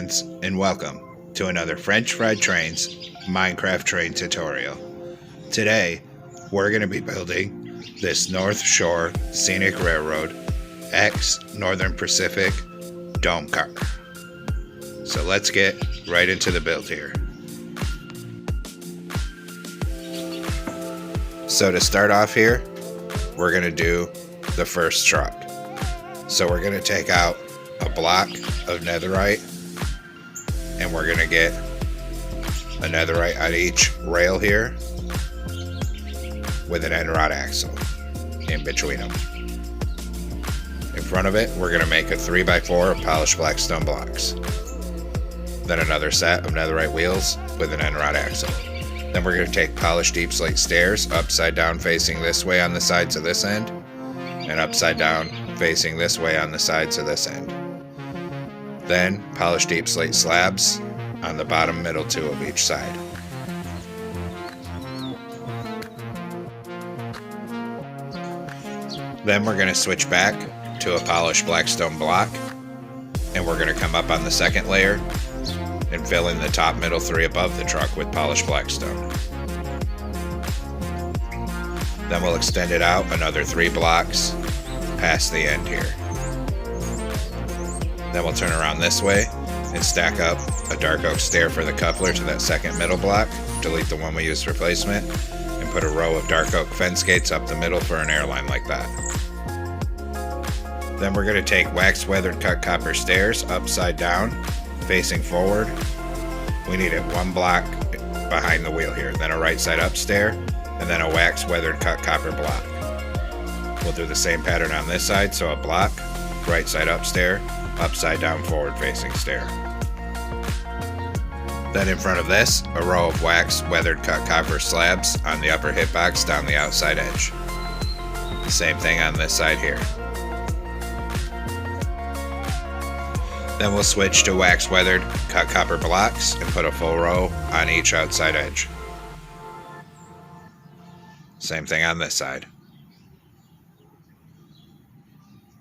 friends, and welcome to another French Fried Trains Minecraft train tutorial. Today, we're going to be building this North Shore Scenic Railroad X Northern Pacific dome car. So let's get right into the build here. So to start off here, we're going to do the first truck. So we're going to take out a block of netherite, and we're going to get a netherite on each rail here with an end rod axle in between them. In front of it, we're going to make a 3x4 of polished black stone blocks. Then another set of netherite wheels with an end rod axle. Then we're going to take polished deep slate stairs upside down facing this way on the sides of this end, and upside down facing this way on the sides of this end. Then polished deep slate slabs on the bottom middle two of each side. Then we're going to switch back to a polished black stone block, and we're going to come up on the second layer and fill in the top middle three above the truck with polished black stone. Then we'll extend it out another 3 blocks past the end here. Then we'll turn around this way and stack up a dark oak stair for the coupler to that second middle block, delete the one we used replacement, and put a row of dark oak fence gates up the middle for an airline like that. Then we're going to take wax weathered cut copper stairs upside down facing forward. We need it 1 block behind the wheel here, then a right side up stair, and then a wax weathered cut copper block. We'll do the same pattern on this side, so a block, right side up stair, upside down forward facing stair. Then in front of this, a row of wax weathered cut copper slabs on the upper hitbox down the outside edge. The same thing on this side here. Then we'll switch to wax weathered cut copper blocks and put a full row on each outside edge. Same thing on this side.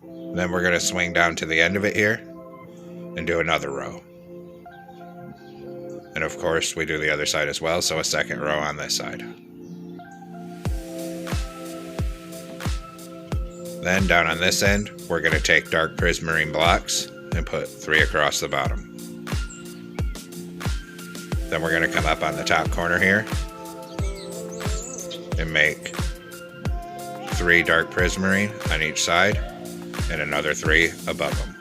Then we're going to swing down to the end of it here and do another row. And of course we do the other side as well, so a second row on this side. Then down on this end, we're going to take dark prismarine blocks and put 3 across the bottom. Then we're going to come up on the top corner here and make 3 dark prismarine on each side and another 3 above them.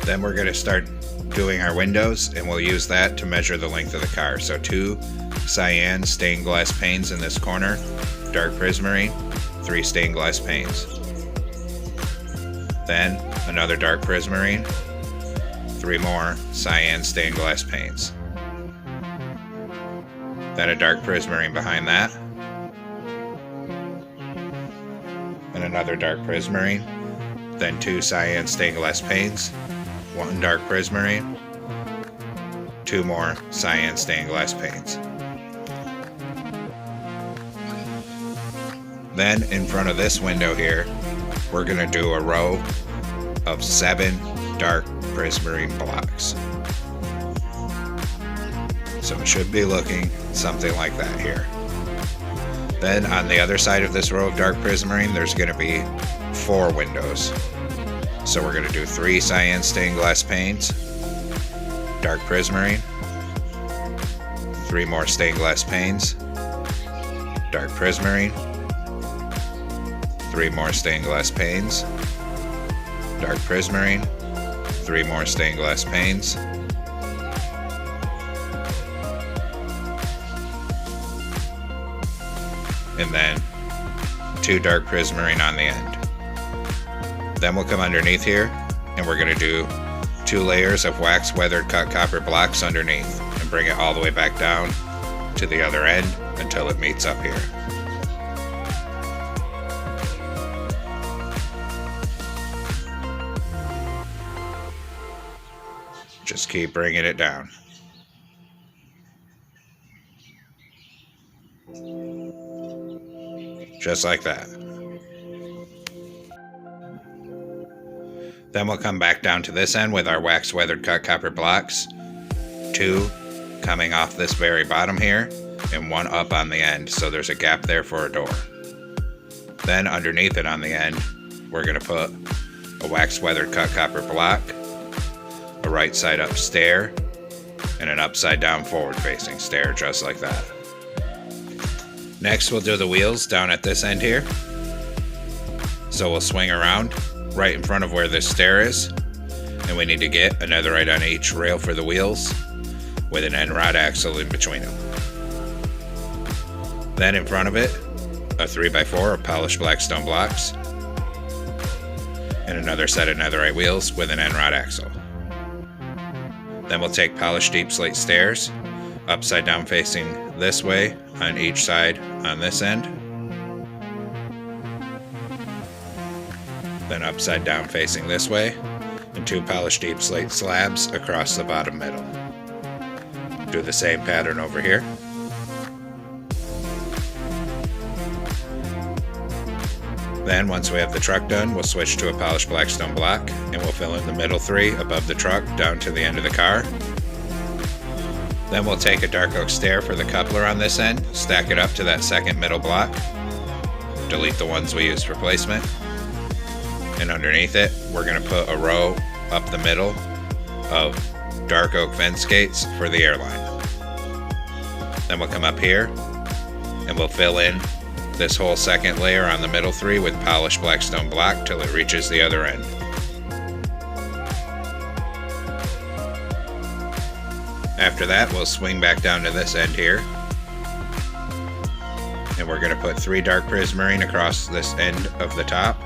Then we're going to start doing our windows, and we'll use that to measure the length of the car. So 2 cyan stained glass panes in this corner, dark prismarine, 3 stained glass panes. Then another dark prismarine, 3 more cyan stained glass panes. Then a dark prismarine behind that, and another dark prismarine, then 2 cyan stained glass panes, 1 dark prismarine, 2 more cyan stained glass panes. Then in front of this window here, we're going to do a row of 7 dark prismarine blocks. So it should be looking something like that here. Then on the other side of this row of dark prismarine, there's going to be 4 windows. So we're going to do 3 cyan stained glass panes, dark prismarine, 3 more stained glass panes, dark prismarine, 3 more stained glass panes, dark prismarine, 3 more stained glass panes, and then 2 dark prismarine on the end. Then we'll come underneath here, and we're going to do 2 layers of wax weathered cut copper blocks underneath and bring it all the way back down to the other end until it meets up here. Just keep bringing it down. Just like that. Then we'll come back down to this end with our wax weathered cut copper blocks. 2 coming off this very bottom here, and 1 up on the end, so there's a gap there for a door. Then underneath it on the end, we're going to put a wax weathered cut copper block, a right side up stair, and an upside down forward facing stair, just like that. Next we'll do the wheels down at this end here. So we'll swing around right in front of where this stair is, and we need to get a netherite on each rail for the wheels with an end rod axle in between them. Then in front of it, a 3x4 of polished black stone blocks, and another set of netherite wheels with an end rod axle. Then we'll take polished deep slate stairs, upside down facing this way on each side on this end, then upside down facing this way, and 2 polished deep slate slabs across the bottom middle. Do the same pattern over here. Then once we have the truck done, we'll switch to a polished black stone block, and we'll fill in the middle 3 above the truck down to the end of the car. Then we'll take a dark oak stair for the coupler on this end, stack it up to that second middle block, delete the ones we used for placement, and underneath it we're going to put a row up the middle of dark oak fence gates for the airline. Then we'll come up here and we'll fill in this whole second layer on the middle 3 with polished black stone block till it reaches the other end. After that, we'll swing back down to this end here, and we're going to put 3 dark prismarine across this end of the top.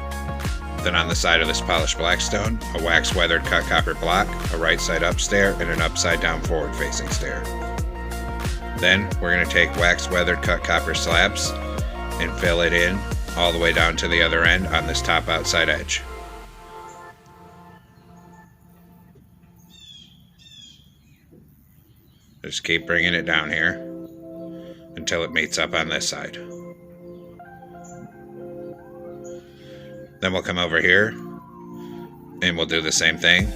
Then on the side of this polished black stone, a wax weathered cut copper block, a right side up stair, and an upside down forward facing stair. Then we're going to take wax weathered cut copper slabs and fill it in all the way down to the other end on this top outside edge. Just keep bringing it down here until it meets up on this side. Then we'll come over here and we'll do the same thing.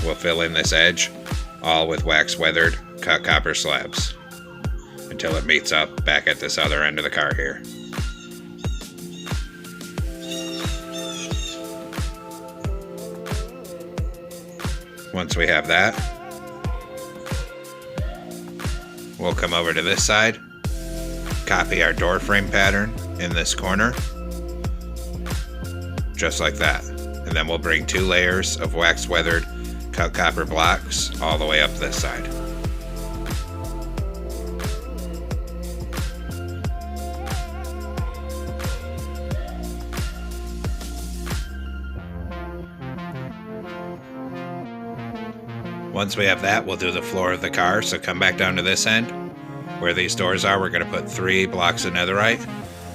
We'll fill in this edge all with wax weathered cut copper slabs until it meets up back at this other end of the car here. Once we have that, we'll come over to this side, copy our door frame pattern in this corner, just like that. And then we'll bring 2 layers of wax weathered cut copper blocks all the way up this side. Once we have that, we'll do the floor of the car. So come back down to this end where these doors are. We're going to put 3 blocks of netherite,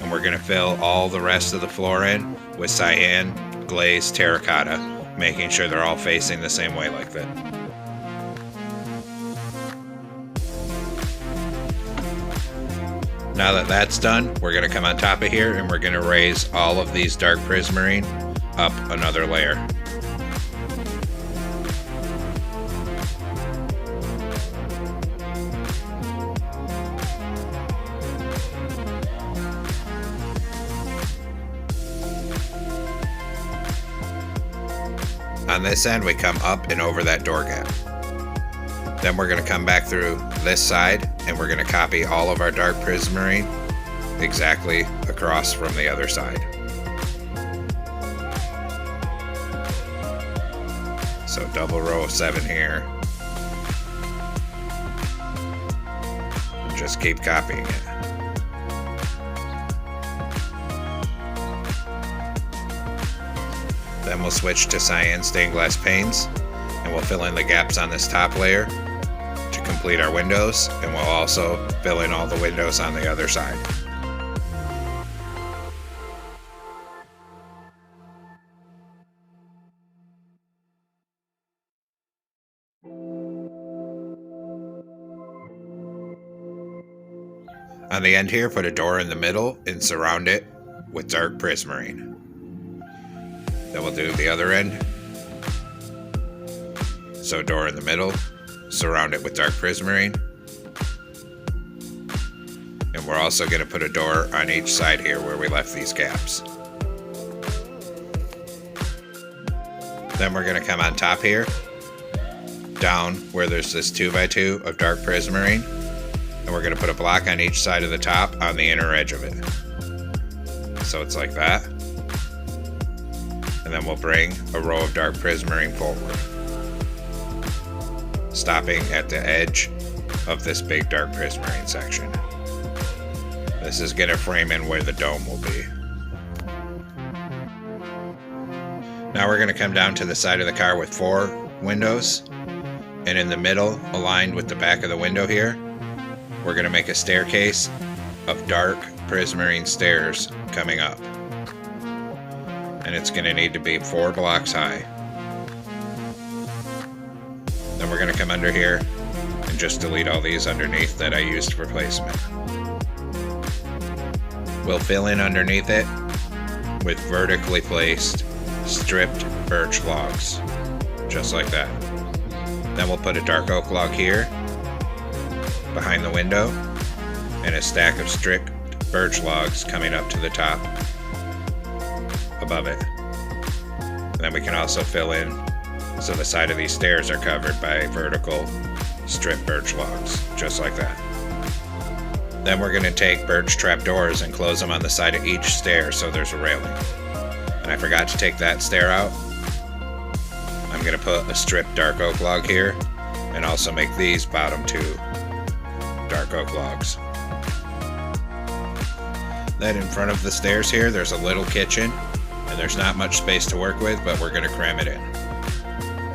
and we're going to fill all the rest of the floor in with cyan glazed terracotta, making sure they're all facing the same way like that. Now that that's done, we're going to come on top of here and we're going to raise all of these dark prismarine up another layer. On this end, we come up and over that door gap. Then we're going to come back through this side and we're going to copy all of our dark prismarine exactly across from the other side. So double row of 7 here. And just keep copying it. Then we'll switch to cyan stained glass panes and we'll fill in the gaps on this top layer to complete our windows, and we'll also fill in all the windows on the other side. On the end here, put a door in the middle and surround it with dark prismarine. Then we'll do the other end So door in the middle, surround it with dark prismarine. And we're also going to put a door on each side here where we left these gaps. Then we're going to come on top here, down where there's this 2x2 of dark prismarine, and we're going to put a block on each side of the top on the inner edge of it. So it's like that. And then we'll bring a row of dark prismarine forward, stopping at the edge of this big dark prismarine section. This is going to frame in where the dome will be. Now we're going to come down to the side of the car with 4 windows, and in the middle, aligned with the back of the window here, we're going to make a staircase of dark prismarine stairs coming up. And it's going to need to be 4 blocks high. Then we're going to come under here and just delete all these underneath that I used for placement. We'll fill in underneath it with vertically placed stripped birch logs, just like that. Then we'll put a dark oak log here behind the window and a stack of stripped birch logs coming up to the top above it. And then we can also fill in so the side of these stairs are covered by vertical stripped birch logs, just like that. Then we're going to take birch trapdoors and close them on the side of each stair so there's a railing. And I forgot to take that stair out. I'm going to put a stripped dark oak log here and also make these bottom 2 dark oak logs. Then in front of the stairs here, there's a little kitchen, and there's not much space to work with, but we're going to cram it in.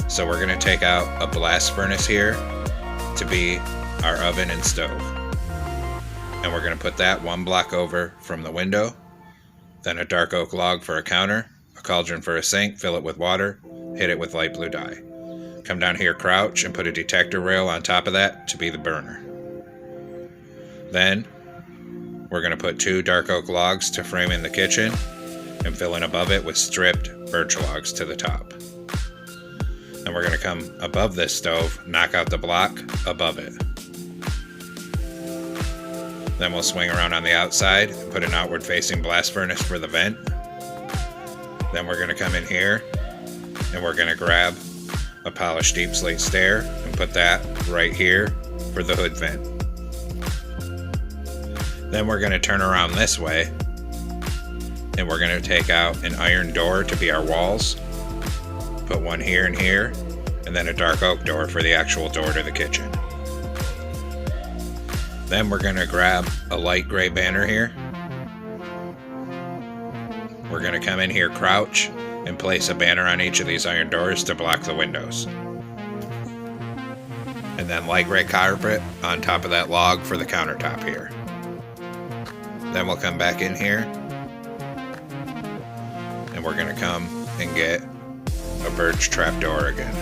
So we're going to take out a blast furnace here to be our oven and stove. And we're going to put that 1 block over from the window, then a dark oak log for a counter, a cauldron for a sink, fill it with water, hit it with light blue dye. Come down here, crouch, and put a detector rail on top of that to be the burner. Then we're going to put 2 dark oak logs to frame in the kitchen and fill in above it with stripped birch logs to the top. And we're going to come above this stove, knock out the block above it. Then we'll swing around on the outside and put an outward facing blast furnace for the vent. Then we're going to come in here and we're going to grab a polished deep slate stair and put that right here for the hood vent. Then we're going to turn around this way and we're going to take out an iron door to be our walls. Put one here and here, and then a dark oak door for the actual door to the kitchen. Then we're going to grab a light gray banner here. We're going to come in here, crouch, and place a banner on each of these iron doors to block the windows. And then light gray carpet on top of that log for the countertop here. Then we'll come back in here, and we're going to come and get a birch trapdoor again.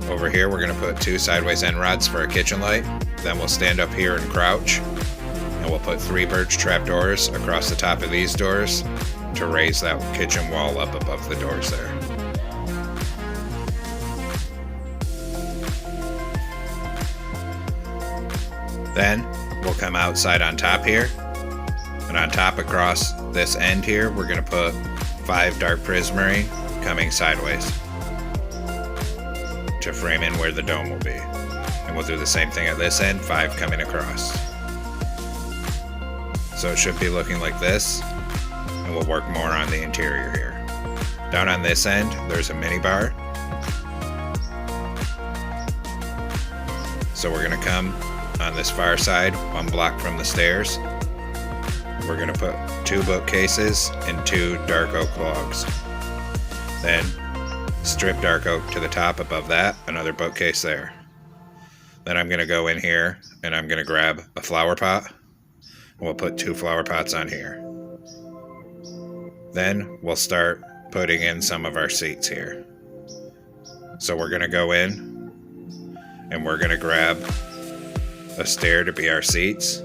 Over here we're going to put 2 sideways end rods for a kitchen light. Then we'll stand up here and crouch, and we'll put 3 birch trapdoors across the top of these doors to raise that kitchen wall up above the doors there. Then we'll come outside on top here, and on top across this end here we're going to put 5 dark prismarine coming sideways to frame in where the dome will be. And we'll do the same thing at this end, 5 coming across. So it should be looking like this, and we'll work more on the interior here. Down on this end there's a mini bar. So we're going to come on this far side, 1 block from the stairs. We're going to put 2 bookcases and 2 dark oak logs. Then strip dark oak to the top above that, another bookcase there. Then I'm going to go in here and I'm going to grab a flower pot, and we'll put 2 flower pots on here. Then we'll start putting in some of our seats here. So we're going to go in and we're going to grab a stair to be our seats.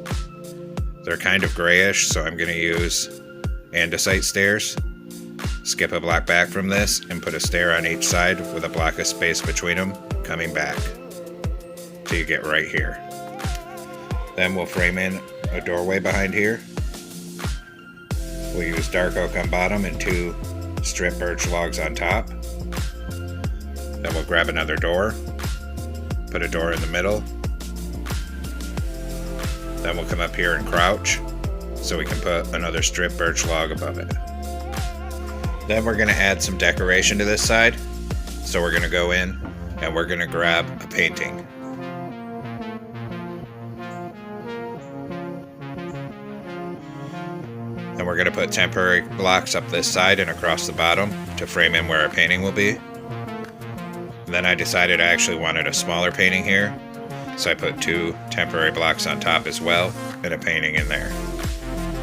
They're kind of grayish, so I'm going to use andesite stairs. skip a block back from this and put a stair on each side with a block of space between them, coming back till you get right here. Then we'll frame in a doorway behind here. We'll use dark oak on bottom and 2 strip birch logs on top. Then we'll grab another door, put a door in the middle. Then we'll come up here and crouch so we can put another strip birch log above it. Then we're going to add some decoration to this side. So we're going to go in and we're going to grab a painting. Then we're going to put temporary blocks up this side and across the bottom to frame in where our painting will be. And then I decided I actually wanted a smaller painting here, so I put 2 temporary blocks on top as well and a painting in there.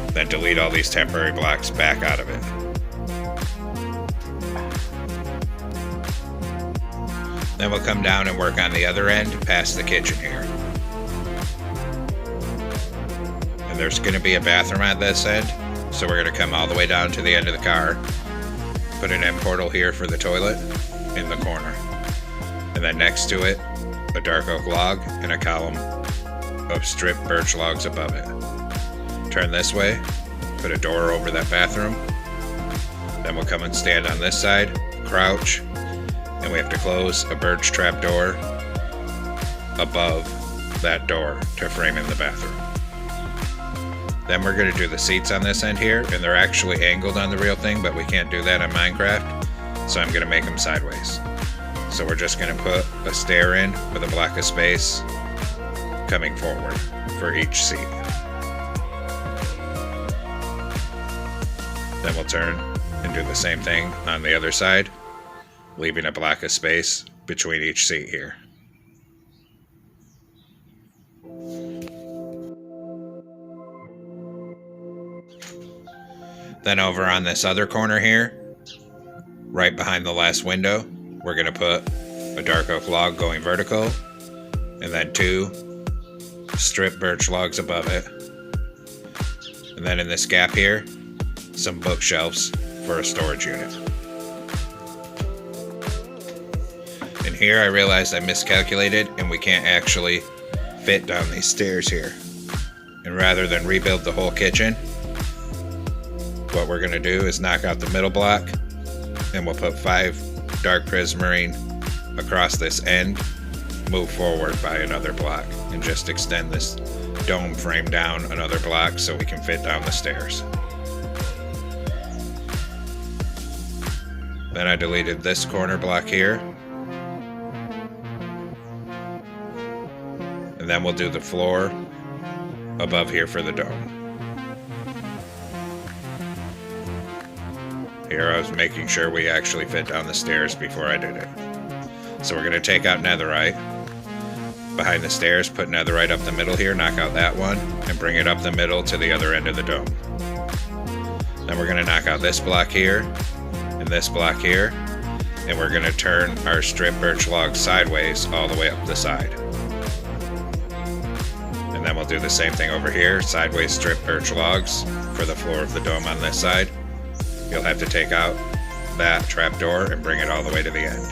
Then delete all these temporary blocks back out of it. Then we'll come down and work on the other end past the kitchen here. And there's going to be a bathroom at this end, so we're going to come all the way down to the end of the car, put an end portal here for the toilet in the corner. And then next to it, a dark oak log and a column of strip birch logs above it. Turn this way, put a door over that bathroom. Then we'll come and stand on this side, crouch, and we have to close a birch trap door above that door to frame in the bathroom. Then we're going to do the seats on this end here, and they're actually angled on the real thing, but we can't do that on Minecraft, so I'm going to make them sideways. So we're just going to put a stair in with a block of space coming forward for each seat. Then we'll turn and do the same thing on the other side, leaving a block of space between each seat here. Then over on this other corner here, right behind the last window, we're going to put a dark oak log going vertical, and then 2 strip birch logs above it. And then in this gap here, some bookshelves for a storage unit. And here I realized I miscalculated and we can't actually fit down these stairs here. And rather than rebuild the whole kitchen, what we're going to do is knock out the middle block, and we'll put 5 dark prismarine across this end, move forward by another block, and just extend this dome frame down another block so we can fit down the stairs. Then I deleted this corner block here. And then we'll do the floor above here for the dome. Here I was making sure we actually fit down the stairs before I did it. So we're going to take out netherite. Behind the stairs, put netherite up the middle here, knock out that one, and bring it up the middle to the other end of the dome. Then we're going to knock out this block here, and this block here, and we're going to turn our strip birch log sideways all the way up the side. And then we'll do the same thing over here, sideways strip birch logs for the floor of the dome on this side. You'll have to take out that trap door and bring it all the way to the end.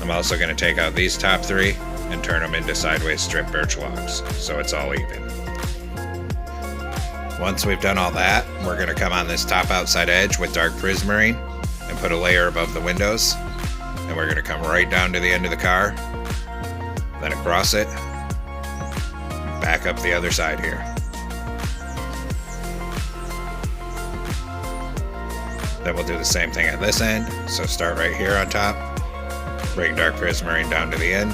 I'm also going to take out these top 3 and turn them into sideways strip birch logs, so it's all even. Once we've done all that, we're going to come on this top outside edge with dark prismarine and put a layer above the windows, and we're going to come right down to the end of the car, then across it, back up the other side here. Then we'll do the same thing at this end, so start right here on top, bring dark prismarine down to the end,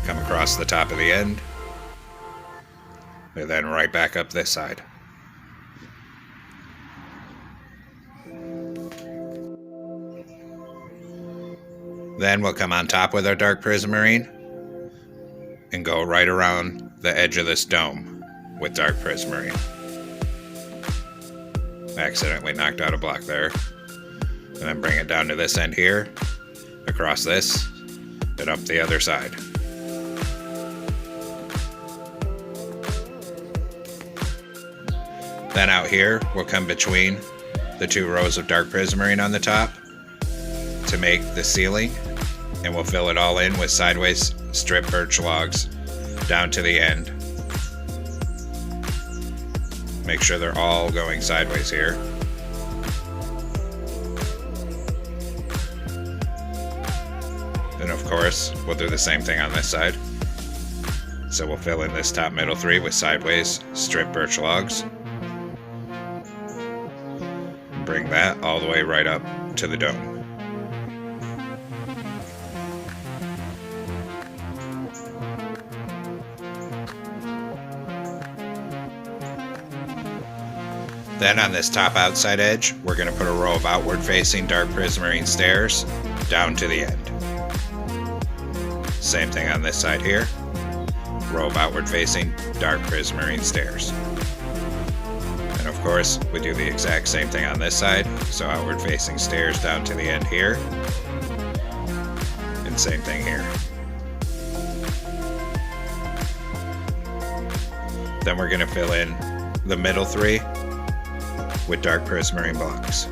come across the top of the end, and then right back up this side. Then we'll come on top with our dark prismarine and go right around the edge of this dome with dark prismarine. I accidentally knocked out a block there. And then bring it down to this end here, across this, and up the other side. Then out here, we'll come between the 2 rows of dark prismarine on the top to make the ceiling, and we'll fill it all in with sideways strip birch logs down to the end. Make sure they're all going sideways here. And of course, we'll do the same thing on this side. So we'll fill in this top middle 3 with sideways strip birch logs. And bring that all the way right up to the dome. Then on this top outside edge, we're going to put a row of outward facing dark prismarine stairs down to the end. Same thing on this side here. Row of outward facing dark prismarine stairs. And of course, we do the exact same thing on this side. So outward facing stairs down to the end here. And same thing here. Then we're going to fill in the middle 3 with dark prismarine blocks.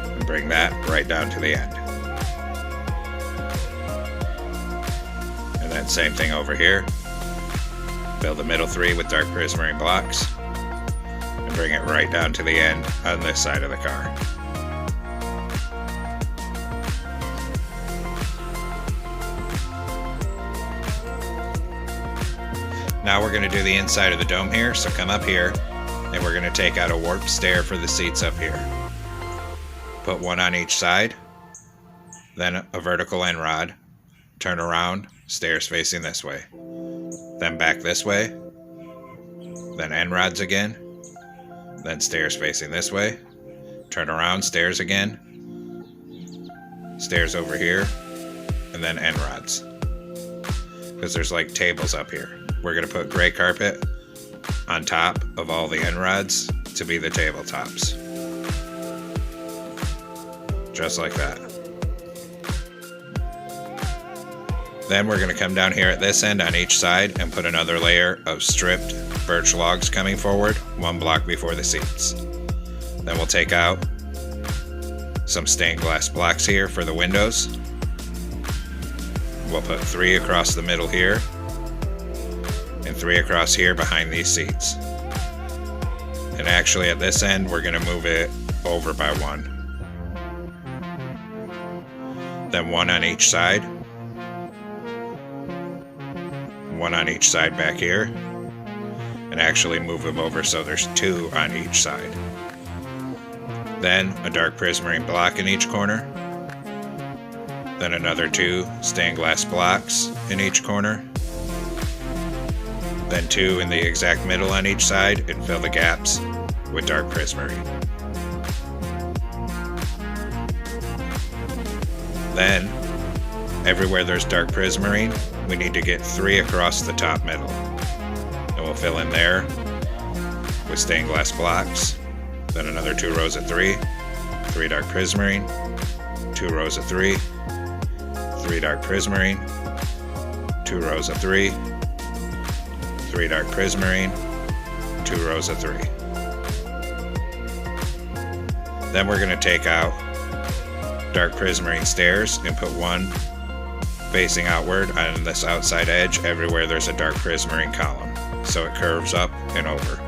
And bring that right down to the end. And then same thing over here. Fill the middle 3 with dark prismarine blocks. And bring it right down to the end on this side of the car. Now we're going to do the inside of the dome here, so come up here, and we're going to take out a warped stair for the seats up here. Put one on each side, then a vertical end rod, turn around, stairs facing this way. Then back this way, then end rods again, then stairs facing this way, turn around, stairs again, stairs over here, and then end rods. Because there's like tables up here. We're going to put gray carpet on top of all the end rods to be the tabletops. Just like that. Then we're going to come down here at this end on each side and put another layer of stripped birch logs coming forward, 1 block before the seats. Then we'll take out some stained glass blocks here for the windows. We'll put 3 across the middle here, and 3 across here behind these seats. And actually at this end, we're going to move it over by 1. Then 1 on each side. 1 on each side back here. And actually move them over so there's 2 on each side. Then a dark prismarine block in each corner. Then another 2 stained glass blocks in each corner. Then 2 in the exact middle on each side, and fill the gaps with dark prismarine. Then, everywhere there's dark prismarine, we need to get 3 across the top middle. And we'll fill in there with stained glass blocks. Then another 2 rows of 3, 3 dark prismarine, 2 rows of 3, 3 dark prismarine, 2 rows of 3, 3 dark prismarine, 2 rows of 3. Then we're going to take out dark prismarine stairs and put 1 facing outward on this outside edge everywhere there's a dark prismarine column, so it curves up and over.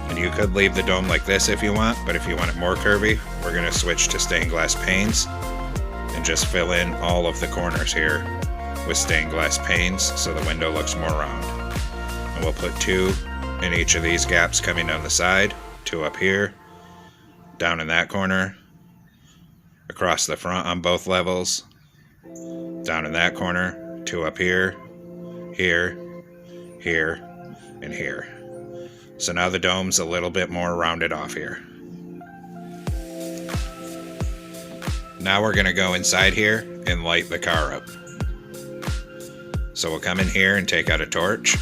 And you could leave the dome like this if you want, but if you want it more curvy, we're going to switch to stained glass panes and just fill in all of the corners here with stained glass panes so the window looks more round. And we'll put 2 in each of these gaps coming down the side, 2 up here, down in that corner, across the front on both levels, down in that corner, 2 up here, here, here, and here. So now the dome's a little bit more rounded off here. Now we're going to go inside here and light the car up. So we'll come in here and take out a torch.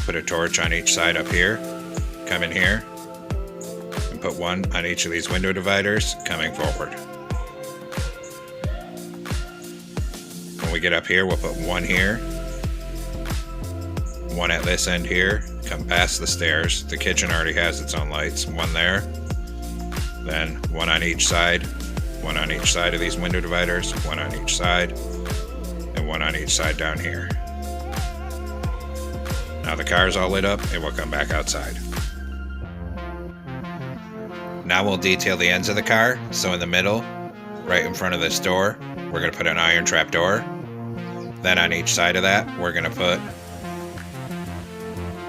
Put a torch on each side up here. Come in here and put 1 on each of these window dividers coming forward. When we get up here, we'll put 1 here one at this end here, come past the stairs. The kitchen already has its own lights. One there, then one on each side of these window dividers, one on each side, and one on each side down here. Now the car's all lit up, and we'll come back outside. Now we'll detail the ends of the car. So in the middle, right in front of this door, we're going to put an iron trap door. Then on each side of that, we're going to put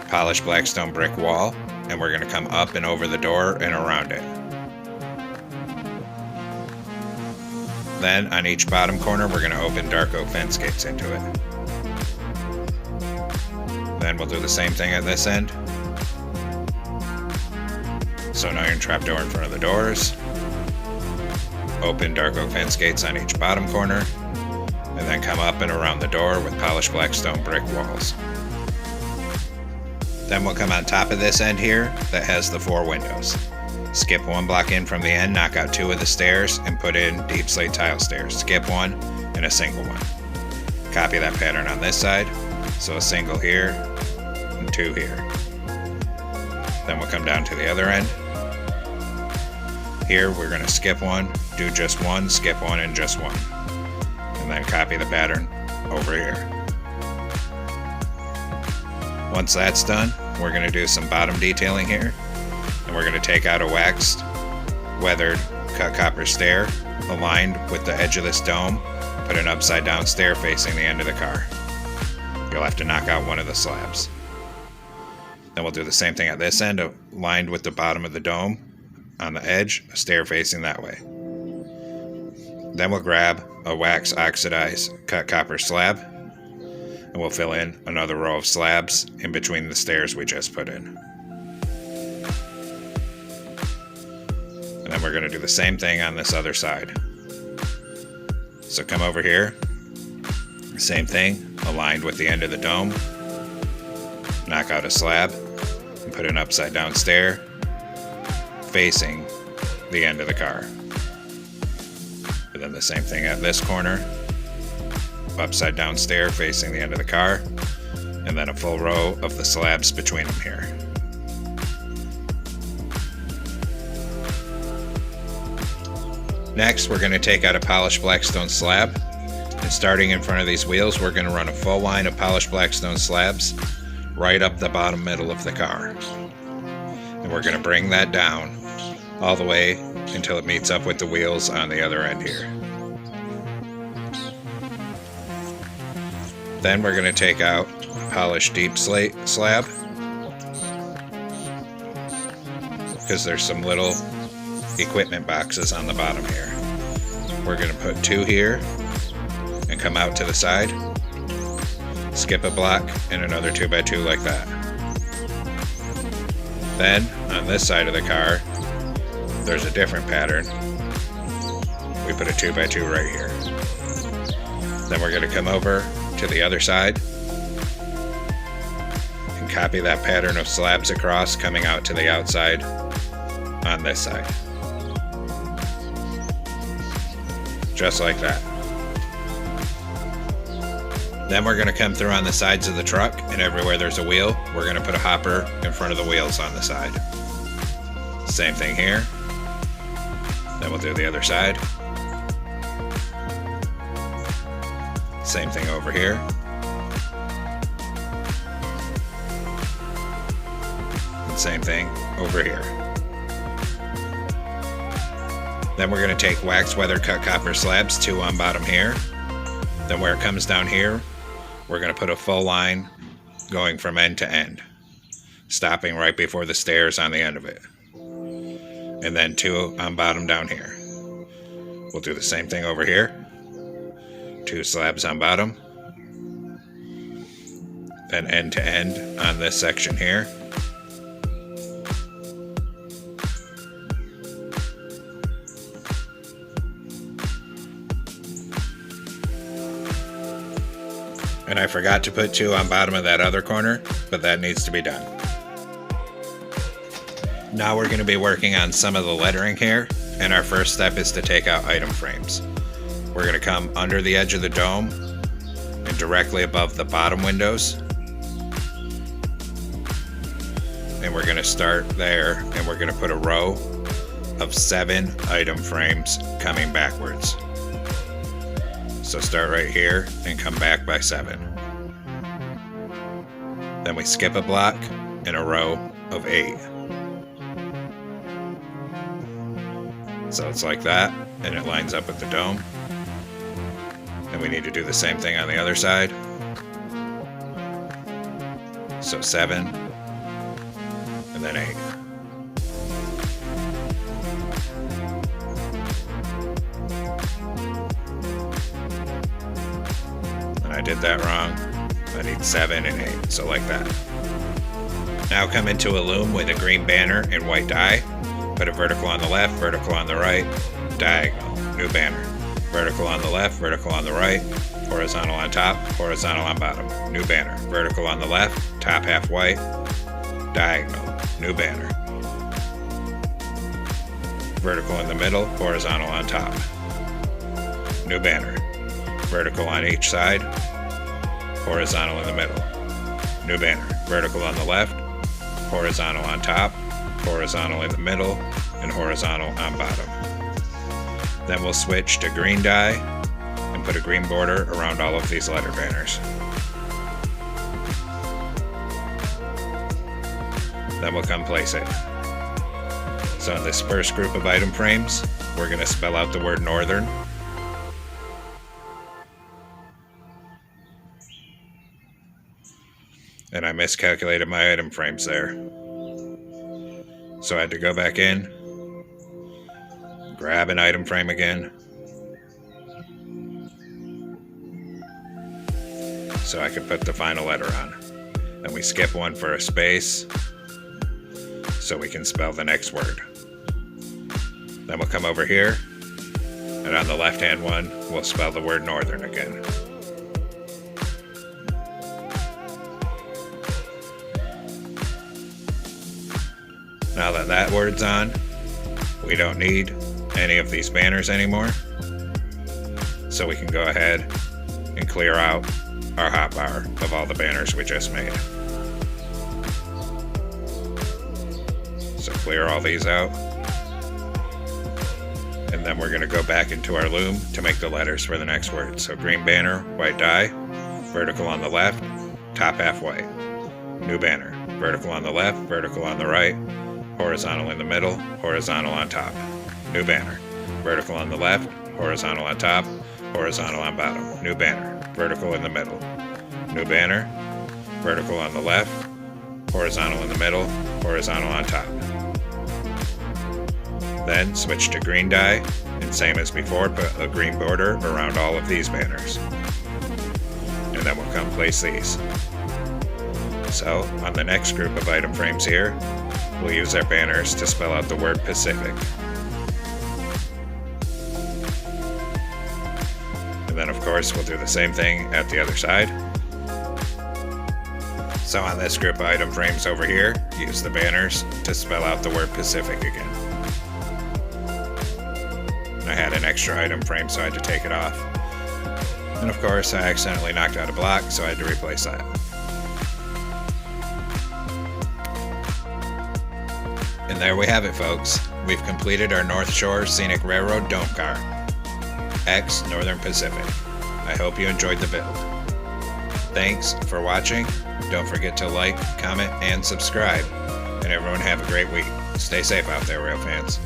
polished black stone brick wall, and we're going to come up and over the door and around it. Then on each bottom corner, we're going to open dark oak fence gates into it. Then we'll do the same thing at this end. So an iron trap door in front of the doors. Open dark oak fence gates on each bottom corner. And then come up and around the door with polished black stone brick walls. Then we'll come on top of this end here that has the 4 windows. Skip 1 block in from the end, knock out 2 of the stairs, and put in deep slate tile stairs. Skip 1 and a single one. Copy that pattern on this side. So a single here and 2 here. Then we'll come down to the other end. Here we're going to skip 1, do just 1, skip 1, and just 1. And then copy the pattern over here. Once that's done, we're going to do some bottom detailing here. And we're going to take out a waxed, weathered cut copper stair aligned with the edge of this dome. Put an upside down stair facing the end of the car. You'll have to knock out one of the slabs. Then we'll do the same thing at this end, aligned with the bottom of the dome. On the edge, a stair facing that way. Then we'll grab a wax oxidized cut copper slab, and we'll fill in another row of slabs in between the stairs we just put in. And then we're going to do the same thing on this other side. So come over here, same thing, aligned with the end of the dome. Knock out a slab and put an upside down stair facing the end of the car. And then the same thing at this corner, upside down stair facing the end of the car, and then a full row of the slabs between them here. Next, we're going to take out a polished blackstone slab, and starting in front of these wheels, we're going to run a full line of polished blackstone slabs right up the bottom middle of the car. And we're going to bring that down all the way until it meets up with the wheels on the other end here. Then we're going to take out polished deep slate slab, because there's some little equipment boxes on the bottom here. We're going to put 2 here and come out to the side, skip a block, and another 2x2 like that. Then on this side of the car, there's a different pattern. We put a 2x2 right here. Then we're going to come over to the other side and copy that pattern of slabs across, coming out to the outside on this side. Just like that. Then we're going to come through on the sides of the truck, and everywhere there's a wheel, we're going to put a hopper in front of the wheels on the side. Same thing here. Then we'll do the other side. Same thing over here. And same thing over here. Then we're going to take wax weather cut copper slabs, 2 on bottom here. Then where it comes down here, we're going to put a full line going from end to end, stopping right before the stairs on the end of it. And then 2 on bottom down here. We'll do the same thing over here. 2 slabs on bottom. Then end to end on this section here. And I forgot to put 2 on bottom of that other corner, but that needs to be done. Now we're going to be working on some of the lettering here, and our first step is to take out item frames. We're going to come under the edge of the dome and directly above the bottom windows, we're going to start there, and we're going to put a row of 7 item frames coming backwards. So start right here and come back by 7. Then we skip a block in a row of 8. So it's like that, and it lines up with the dome. And we need to do the same thing on the other side. So 7, and then 8. And I did that wrong. I need 7 and 8, so like that. Now come into a loom with a green banner and white die. Put a vertical on the left, vertical on the right, diagonal, new banner. Vertical on the left, vertical on the right, horizontal on top, horizontal on bottom, new banner. Vertical on the left, top half white, diagonal, new banner. Vertical in the middle, horizontal on top, new banner. Vertical on each side, horizontal in the middle, new banner. Vertical on the left, horizontal on top, horizontal in the middle, and horizontal on bottom. Then we'll switch to green die and put a green border around all of these letter banners. Then we'll come place it. So in this first group of item frames, we're going to spell out the word northern. And I miscalculated my item frames there. So I had to go back in, grab an item frame again, so I could put the final letter on. Then we skip one for a space, so we can spell the next word. Then we'll come over here, and on the left-hand one, we'll spell the word northern again. Now that that word's on, we don't need any of these banners anymore. So we can go ahead and clear out our hotbar of all the banners we just made. So clear all these out. And then we're going to go back into our loom to make the letters for the next word. So green banner, white die, vertical on the left, top half white, new banner, vertical on the left, vertical on the right, horizontal in the middle, horizontal on top, new banner, vertical on the left, horizontal on top, horizontal on bottom, new banner, vertical in the middle, new banner, vertical on the left, horizontal in the middle, horizontal on top. Then switch to green die, and same as before, put a green border around all of these banners. And then we'll come place these. So on the next group of item frames here, we'll use our banners to spell out the word Pacific. And then of course we'll do the same thing at the other side. So on this group of item frames over here, use the banners to spell out the word Pacific again. I had an extra item frame, so I had to take it off. And of course I accidentally knocked out a block, so I had to replace that. And there we have it, folks. We've completed our North Shore Scenic Railroad dome car, ex Northern Pacific. I hope you enjoyed the build. Thanks for watching. Don't forget to like, comment, and subscribe. And everyone have a great week. Stay safe out there, rail fans.